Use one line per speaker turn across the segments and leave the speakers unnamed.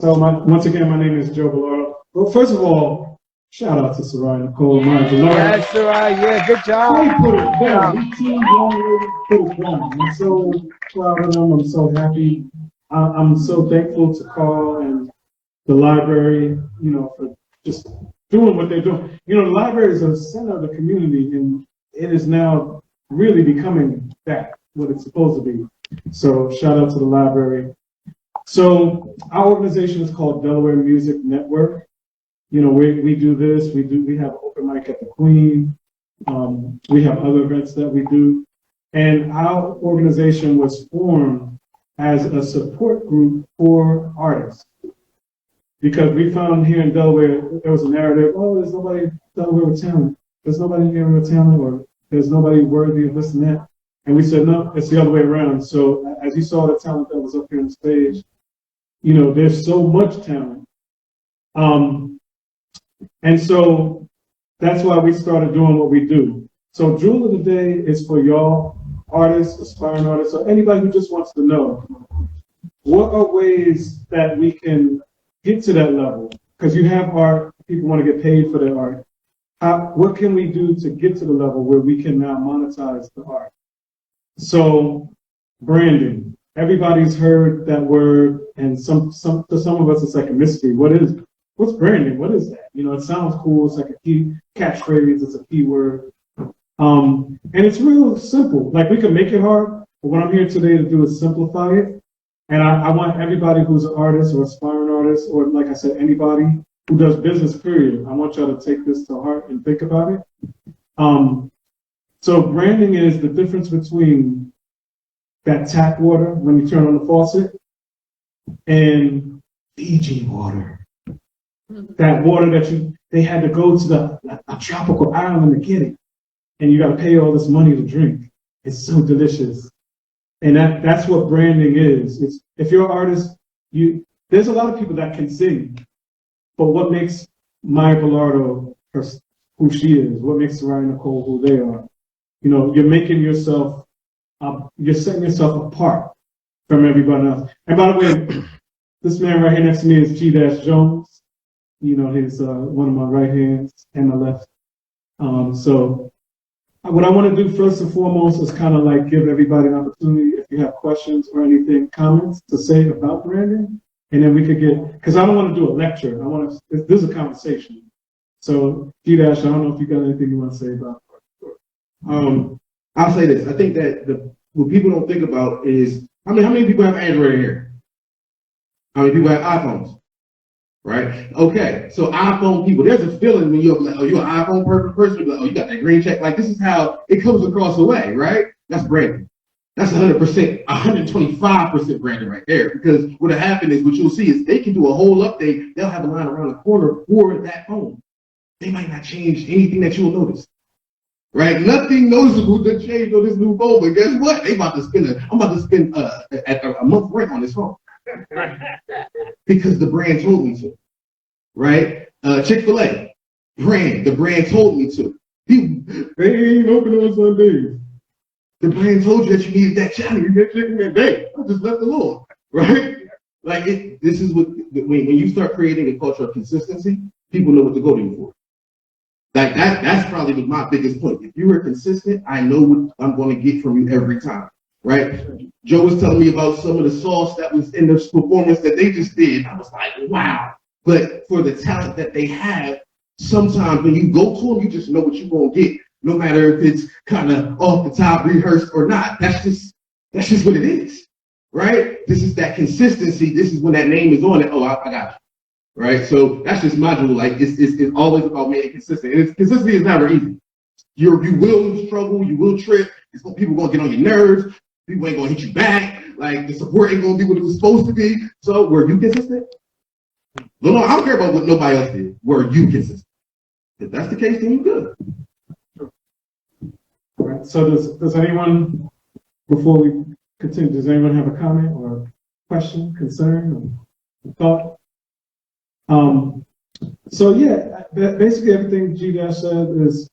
So once again, my name is Joe Belardo. Well, first of all, shout out to Seraiah Nicole, my Belardo.
Yes, Saraiah, yeah, good job.
They put it down. These two young ladies put it down. I'm so proud of them. I'm so happy. I'm so thankful to Carl and the library, for just doing what they're doing. The library is a center of the community, and it is now really becoming that, what it's supposed to be. So shout out to the library. So our organization is called Delaware Music Network. We do this. We have open mic at the Queen. We have other events that we do, and our organization was formed as a support group for artists, because we found here in Delaware there was a narrative: oh, there's nobody in Delaware with talent. There's nobody here with talent, or there's nobody worthy of this and that. And we said, no, it's the other way around. So as you saw the talent that was up here on the stage, there's so much talent. And so that's why we started doing what we do. So Jewel of the Day is for y'all, artists, aspiring artists, or anybody who just wants to know, what are ways that we can get to that level? Because you have art, people want to get paid for their art. What can we do to get to the level where we can now monetize the art? So branding. Everybody's heard that word, and to some of us it's like a mystery. What's branding? What is that? It sounds cool. It's like a key catchphrase. It's a keyword. And it's real simple. Like, we can make it hard, but what I'm here today to do is simplify it. And I want everybody who's an artist or aspiring artist, or like I said, anybody who does business, period, I want y'all to take this to heart and think about it. So branding is the difference between that tap water when you turn on the faucet and Fiji water. That water that they had to go to a tropical island to get it. And you got to pay all this money to drink. It's so delicious. And that's what branding is. If you're an artist, there's a lot of people that can sing. But what makes Maya Belardo who she is? What makes Seraiah Nicole who they are? You're making yourself, you're setting yourself apart from everybody else. And by the way, this man right here next to me is G. Jones. He's one of my right hands and my left. So what I want to do first and foremost is kind of like give everybody an opportunity, if you have questions or anything, comments to say about branding, and then we could because I don't want to do a lecture. This is a conversation. So G. I don't know if you got anything you want to say about it.
I'll say this. I think that what people don't think about is, how many people have Android in here? How many people have iPhones? Right? Okay, so iPhone people, there's a feeling when you're like, oh, you're an iPhone person, you're like, oh, you got that green check. Like, this is how it comes across the way, right? That's branding. That's 100%, 125% branding right there. Because what'll happen is, what you'll see is they can do a whole update. They'll have a line around the corner for that phone. They might not change anything that you'll notice. Right? Nothing noticeable to change on this new phone, but guess what? I'm about to spend a month rent on this phone. Because the brand told me to, right? Chick-fil-A, the brand told me to. People, they ain't open on Sundays. The brand told you that you needed that challenge, you get chicken that day. I just left alone, right? Like, this is what, when you start creating a culture of consistency, people know what to go to you for. Like, that's probably my biggest point. If you are consistent, I know what I'm going to get from you every time. Right? Joe was telling me about some of the sauce that was in this performance that they just did. I was like, wow. But for the talent that they have, sometimes when you go to them, you just know what you're going to get, no matter if it's kind of off the top, rehearsed or not. That's just what it is, right? This is that consistency. This is when that name is on it. Oh, I got you, right? So that's just my rule. Like, it's always about being consistent. And consistency is never easy. You will struggle. You will trip. People going to get on your nerves. People ain't gonna hit you back. Like, the support ain't gonna be what it was supposed to be. So were you consistent? No, I don't care about what nobody else did. Were you consistent? If that's the case, then you're good.
All right. So does anyone, before we continue, does anyone have a comment or question, concern, or thought? So yeah, basically everything G said is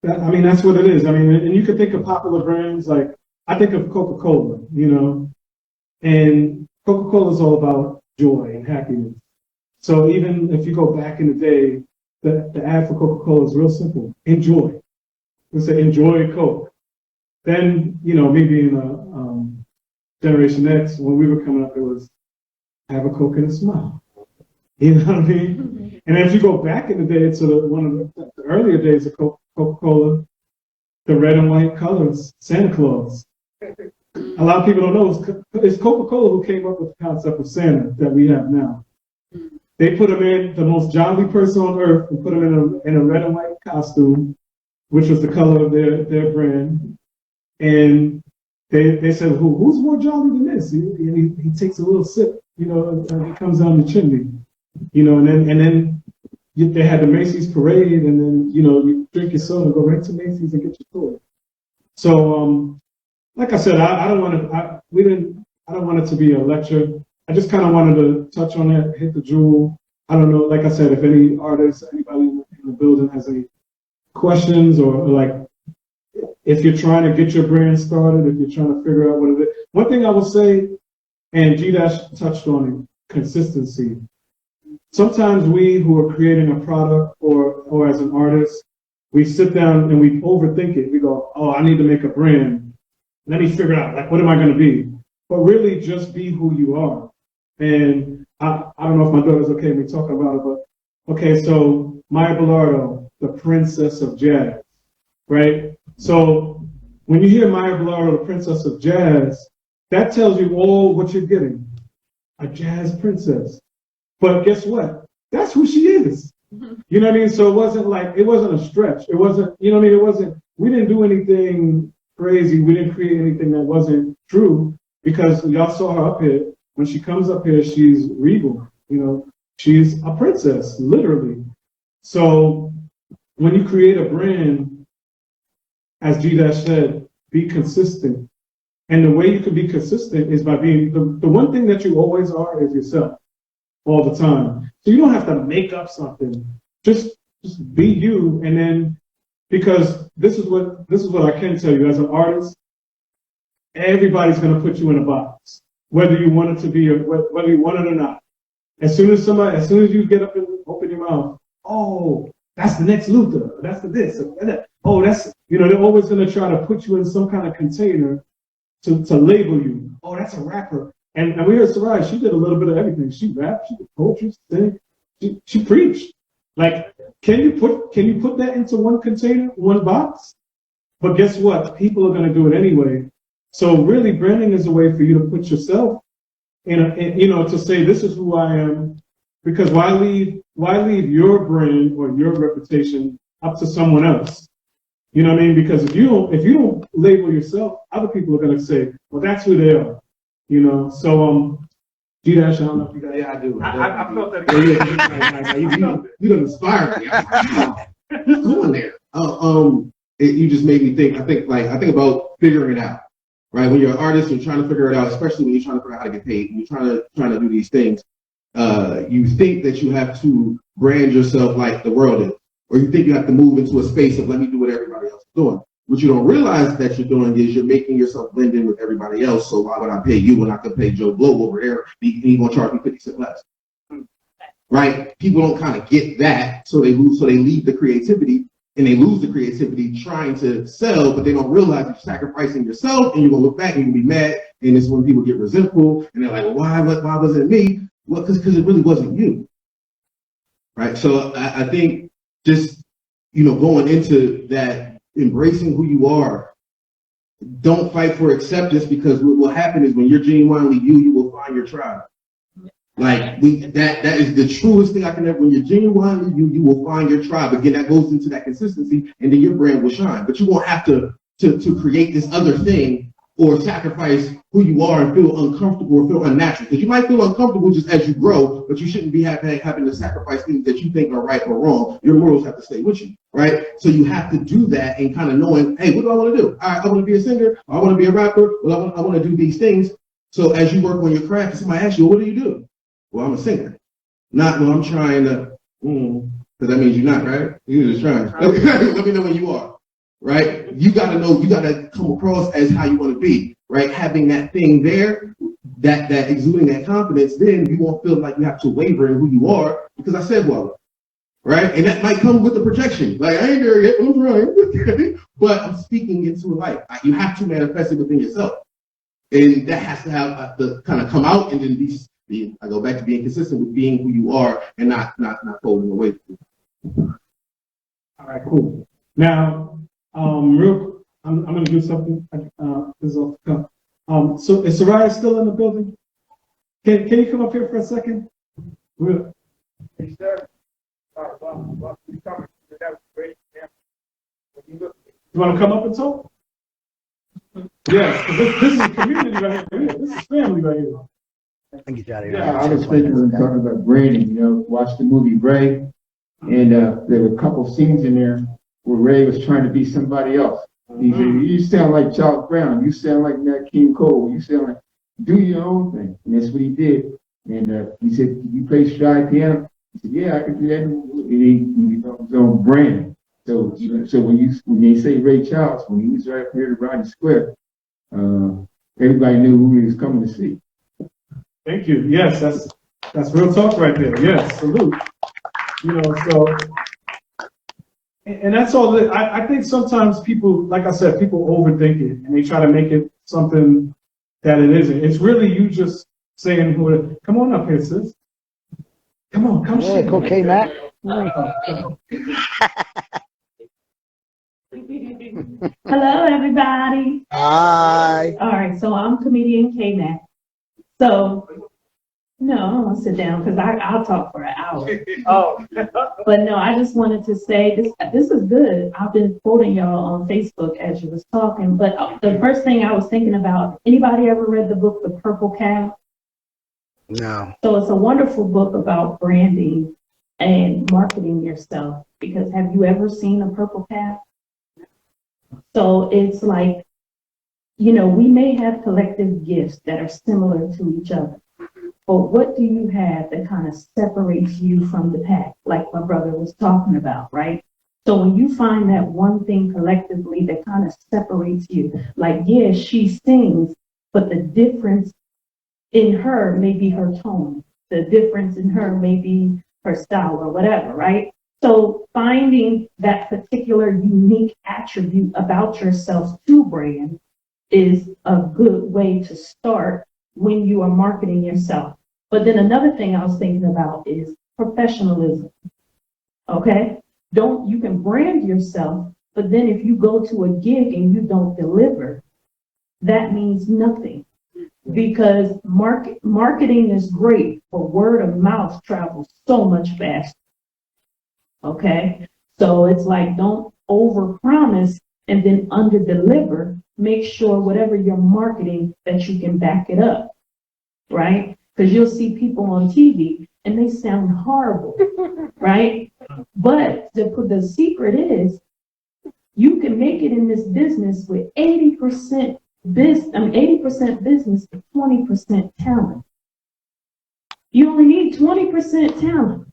that's what it is. And you could think of popular brands, like I think of Coca-Cola, and Coca-Cola is all about joy and happiness. So even if you go back in the day, the ad for Coca-Cola is real simple. Enjoy. Let's say enjoy Coke. Then, me being a Generation X, when we were coming up, it was have a Coke and a smile. You know what I mean? And if you go back in the day to one of the earlier days of Coca-Cola, the red and white colors, Santa Claus. A lot of people don't know it's Coca-Cola who came up with the concept of Santa that we have now. They put him in the most jolly person on earth and put him in a red and white costume, which was the color of their brand. And they said, who's more jolly than this? He takes a little sip, and he comes down the chimney, and then they had the Macy's parade, and then, you drink your soda, go right to Macy's and get your toy. So, like I said, I don't want it to be a lecture. I just kind of wanted to touch on that, hit the jewel. I don't know, like I said, if any artists, anybody in the building has any questions or like, if you're trying to get your brand started, if you're trying to figure out what it is. One thing I will say, and G-Dash touched on it, consistency. Sometimes we who are creating a product or as an artist, we sit down and we overthink it. We go, I need to make a brand. Let me figure out, like, what am I going to be? But really just be who you are. And I don't know if my daughter's okay with me talking about it, but okay, so Maya Belardo, the princess of jazz, right? So when you hear Maya Belardo, the princess of jazz, that tells you all what you're getting, a jazz princess. But guess what? That's who she is. You know what I mean? So it wasn't a stretch. It wasn't, we didn't do anything crazy. We didn't create anything that wasn't true because y'all saw her up here. When she comes up here, she's regal. She's a princess, literally. So when you create a brand, as G-Dash said, be consistent. And the way you can be consistent is by being, the one thing that you always are is yourself all the time. So you don't have to make up something. Just be you. And then, because this is what I can tell you as an artist, everybody's going to put you in a box, whether you want it to be, or whether you want it or not. As soon as you get up and open your mouth, that's the next Luther, that's the this, that. That's, they're always going to try to put you in some kind of container to label you. That's a rapper. And we heard Saraiah, she did a little bit of everything. She rapped, she did poetry, sang, she preached. Like, can you put that into one container, one box? But guess what? People are going to do it anyway. So really, branding is a way for you to put yourself to say, this is who I am. Because why leave your brand or your reputation up to someone else? You know what I mean? Because if you don't label yourself, other people are going to say, well, that's who they are. So G-Dash, I don't know if you got.
Yeah, I do.
I felt that.
You don't inspire me. Who's going there? You just made me think. I think about figuring it out. Right? When you're an artist, you're trying to figure it out, especially when you're trying to figure out how to get paid. When you're trying to do these things, you think that you have to brand yourself like the world is, or you think you have to move into a space of let me do what everybody else is doing. What you don't realize that you're doing is you're making yourself blend in with everybody else. So why would I pay you when I could pay Joe Blow over there? He's gonna charge me 50 cents less. Right? People don't kind of get that, so they leave the creativity, and they lose the creativity trying to sell, but they don't realize you're sacrificing yourself, and you're gonna look back and you're gonna be mad, and it's when people get resentful, and they're like, well, why wasn't it me? Well, because it really wasn't you. Right? So I think just going into that, embracing who you are. Don't fight for acceptance, because what will happen is when you're genuinely you will find your tribe. Like that is the truest thing I can ever. When you're genuinely you will find your tribe. Again, that goes into that consistency, and then your brand will shine. But you won't have to create this other thing or sacrifice who you are and feel uncomfortable or feel unnatural. Because you might feel uncomfortable just as you grow, but you shouldn't be having to sacrifice things that you think are right or wrong. Your morals have to stay with you, right? So you have to do that and kind of knowing, hey, what do I want to do? All right, I want to be a singer. I want to be a rapper. Well, I want to do these things. So as you work on your craft, and somebody asks you, what do you do? Well, I'm a singer. Not, well, I'm trying to, because that means you're not, right? You're just trying. Let me know when you are. Right? You got to know, you got to come across as how you want to be, right? Having that thing there, that exuding that confidence, then you won't feel like you have to waver in who you are because I said well, right? And that might come with the projection. Like I ain't there yet, I'm trying, but I'm speaking into life. You have to manifest it within yourself, and that has to have the kind of come out and then be. I go back to being consistent with being who you are and not folding away.
All right, cool. Now, I'm going to do something. This is off the cuff. So is Saraiah still in the building? Can you come up here for a second?
Hey, sir.
You want to come up and talk? Yes, this is a community right here. This is family right here.
Yeah, I was thinking when talking about branding, watch the movie Ray, and there were a couple scenes in there where Ray was trying to be somebody else. He said, you sound like Charles Brown, you sound like Nat King Cole, you sound like, do your own thing. And that's what he did. And he said, you play stride piano? He said, yeah, I can do that. And he his own brand. So when you say Ray Charles, when he was right here at Rodney Square, everybody knew who he was coming to see.
Thank you. Yes, that's real talk right there. Yes, salute. So, and that's all that I think sometimes people, like I said, people overthink it and they try to make it something that it isn't. It's really you just saying, come on up here, sis. Come on, come
Hey, okay, Matt.
Hello, everybody.
Hi.
All right, so I'm comedian K-Mac. So, no, I don't want to sit down because I'll talk for an hour.
Oh.
But no, I just wanted to say this is good. I've been quoting y'all on Facebook as you was talking. But the first thing I was thinking about, anybody ever read the book, The Purple Cow?
No.
So it's a wonderful book about branding and marketing yourself. Because have you ever seen a purple cow? So it's like, we may have collective gifts that are similar to each other, but what do you have that kind of separates you from the pack, like my brother was talking about, right? So when you find that one thing collectively that kind of separates you, like, yeah, she sings, but the difference in her may be her tone. The difference in her may be her style or whatever, right? So finding that particular unique attribute about yourself to brand is a good way to start when you are marketing yourself. But then another thing I was thinking about is professionalism. Okay? You can brand yourself, but then if you go to a gig and you don't deliver, that means nothing. Because marketing is great, but word of mouth travels so much faster. Okay? So it's like, don't overpromise and then under-deliver. Make sure whatever you're marketing that you can back it up, right? Because you'll see people on TV and they sound horrible, right? But the secret is you can make it in this business with 80% business to 20% talent. You only need 20% talent.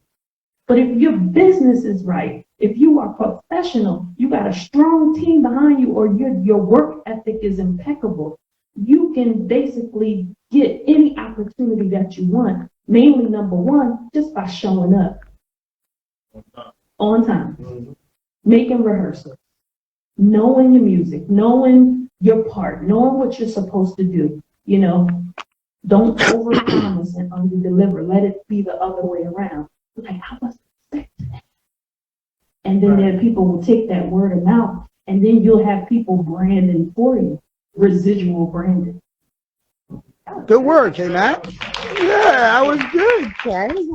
But if your business is right, if you are professional, you got a strong team behind you, or your work ethic is impeccable, you can basically get any opportunity that you want, mainly number one, just by showing up on time, making rehearsals, knowing your music, knowing your part, knowing what you're supposed to do. Don't overpromise and underdeliver. Let it be the other way around. Like, I wasn't expecting that. And then people will take that word of mouth, and then you'll have people branding for you, residual branding.
Good work, hey, Matt. Yeah, that was good.
That was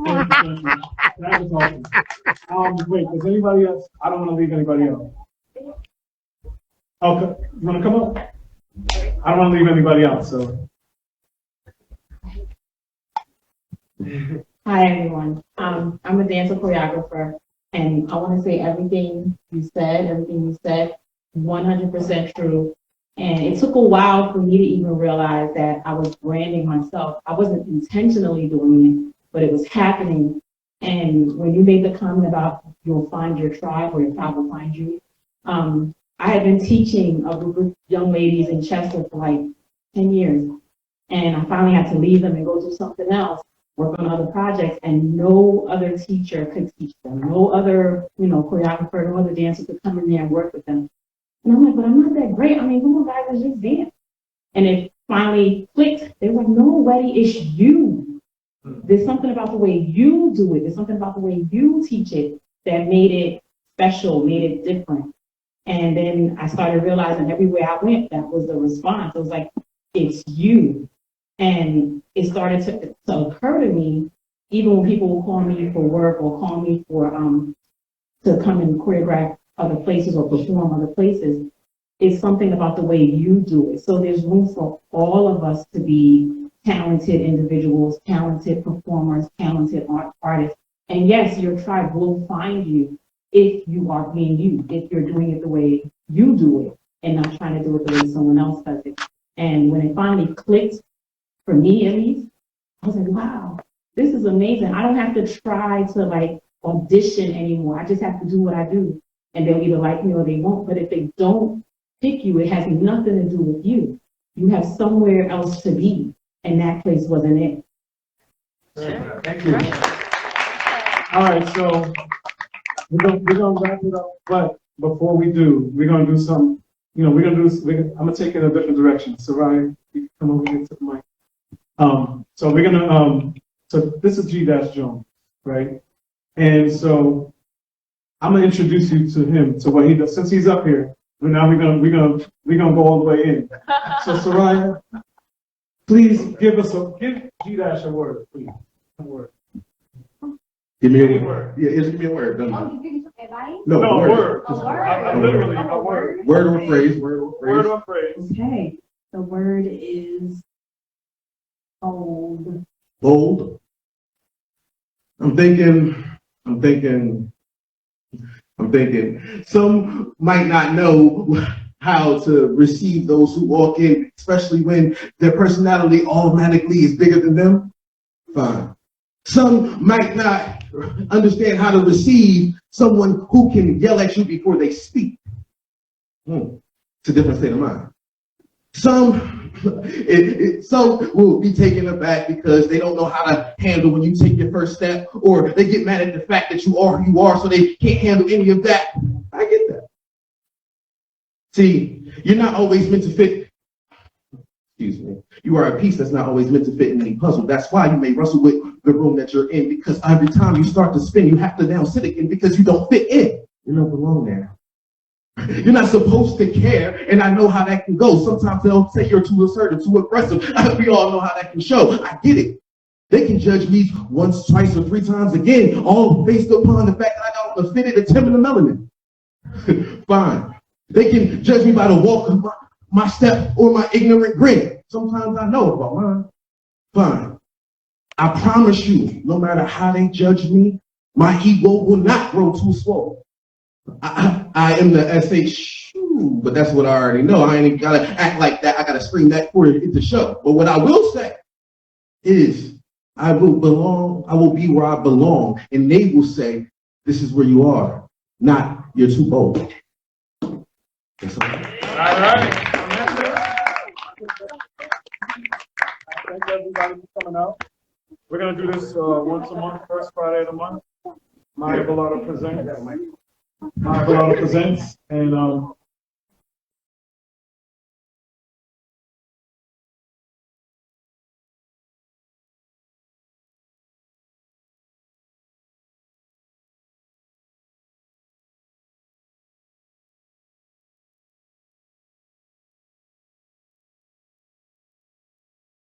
awesome. Wait, does anybody else? I don't want to leave anybody else. Okay, you want to come up? I don't want to leave anybody out, so.
Hi, everyone. I'm a dancer choreographer, and I want to say everything you said, 100% true. And it took a while for me to even realize that I was branding myself. I wasn't intentionally doing it, but it was happening. And when you made the comment about you'll find your tribe or your tribe will find you, I had been teaching a group of young ladies in Chester for like 10 years. And I finally had to leave them and go do something else, work on other projects, and no other teacher could teach them. No other, choreographer, no other dancer could come in there and work with them. And I'm like, but I'm not that great. I mean, come on, guys, it's just dance. And it finally clicked. They were like, no, Weddy, it's you. There's something about the way you do it. There's something about the way you teach it that made it special, made it different. And then I started realizing everywhere I went, that was the response. It was like, it's you. And it started to occur to me, even when people would call me for work or call me for to come and choreograph other places or perform other places, it's something about the way you do it. So there's room for all of us to be talented individuals, talented performers, talented artists. And yes, your tribe will find you if you are being you, if you're doing it the way you do it and not trying to do it the way someone else does it. And when it finally clicked, for me at least, I was like, wow, this is amazing. I don't have to try to audition anymore. I just have to do what I do. And they'll either like me or they won't. But if they don't pick you, it has nothing to do with you. You have somewhere else to be. And that place wasn't it.
Thank you. All right, so we're gonna wrap it up. But before we do, we're gonna do some. I'm gonna take it in a different direction. Saraiah, you can come over here to the mic. So we're gonna. So this is G-Jones, right? And so I'm gonna introduce you to him, to what he does. Since he's up here, now we're gonna go all the way in. So Saraiah, please give G-Dash a word, please. A word.
Give me a
Any
word.
word.
Yeah, just give me a word. Don't
Oh, you give me some advice?
No,
No,
word.
word.
A word.
Literally, a word.
Word or phrase. Word or phrase.
Word or phrase.
Okay. The word is bold.
Bold. I'm thinking. Some might not know how to receive those who walk in, especially when their personality automatically is bigger than them. Fine. Some might not understand how to receive someone who can yell at you before they speak. It's a different state of mind. Some will be taken aback because they don't know how to handle when you take your first step, or they get mad at the fact that you are who you are, so they can't handle any of that. I get that. See, you're not always meant to fit. Excuse me. You are a piece that's not always meant to fit in any puzzle. That's why you may wrestle with the room that you're in, because every time you start to spin, you have to now sit again because you don't fit in. You don't belong there. You're not supposed to care, and I know how that can go. Sometimes they'll say you're too assertive, too aggressive. We all know how that can show. I get it. They can judge me once, twice, or three times again, all based upon the fact that I got a fitted attempt in the melanin. Fine. They can judge me by the walk of my step or my ignorant grin. Sometimes I know about mine. Fine. I promise you, no matter how they judge me, my ego will not grow too small. I am the SH, but that's what I already know. I ain't gotta act like that. I gotta scream that for it to show. But what I will say is, I will be where I belong, and they will say, this is where you are, not you're too bold. That's all.
All right. Thank everybody for coming out. We're gonna do this once a month, first Friday of the month. My Belardo presents. And